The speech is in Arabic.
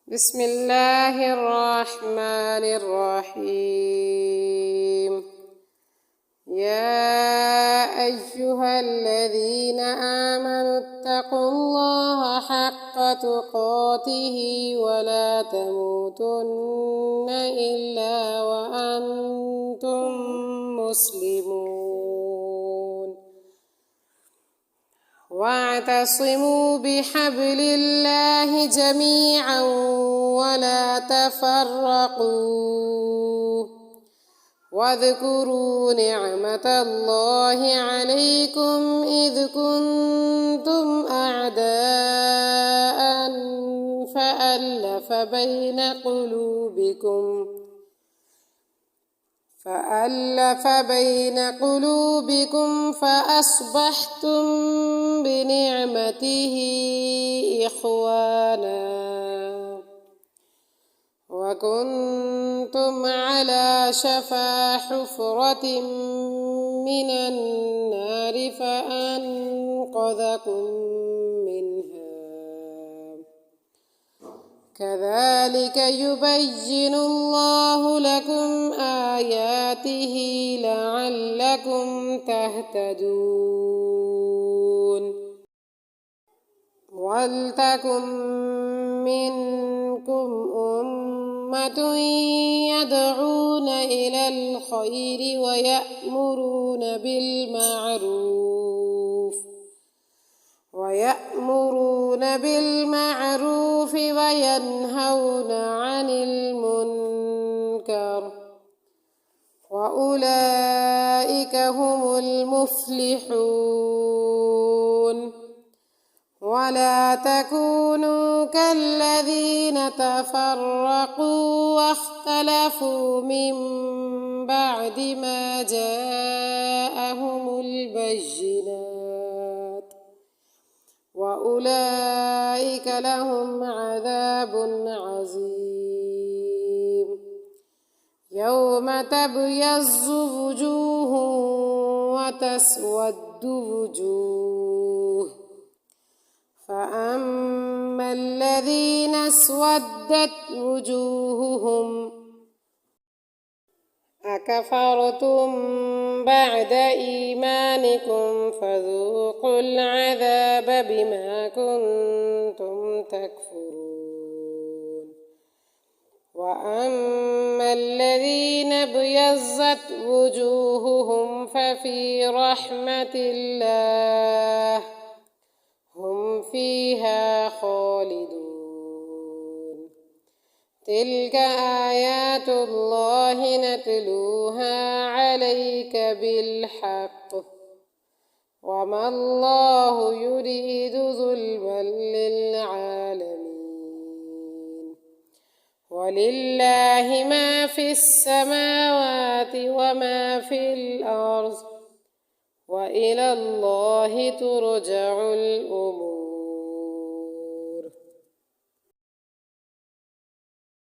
بسم الله الرحمن الرحيم. يا أيها الذين آمنوا اتقوا الله حق تقاته ولا تموتن إلا وأنتم مسلمون. واعتصموا بحبل الله جميعا ولا تفرقوا واذكروا نعمة الله عليكم إذ كنتم أعداء فألف بين قلوبكم فأصبحتم بنعمته إخوانا وكنتم على شفا حفرة من النار فأنقذكم منها. كذلك يبين الله لكم آياته لعلكم تهتدون. ولتكن منكم أمة يدعون إلى الخير ويأمرون بالمعروف وينهون عن المنكر وأولئك هم المفلحون. ولا تكونوا كالذين تفرقوا واختلفوا من بعد ما جاءهم البينات وأولئك لهم عذاب عظيم. يوم تبيض وجوه وتسود وجوه فأما الذين اسودت وجوههم أكفرتم بعد إيمانكم فذوقوا العذاب بما كنتم تكفرون. وأما الذين ابيضت وجوههم ففي رحمة الله هم فيها خالدون. تلك آيات الله نتلوها عليك بالحق وما الله يريد ظلما للعالمين. ولله ما في السماوات وما في الأرض وإلى الله ترجع الأمور.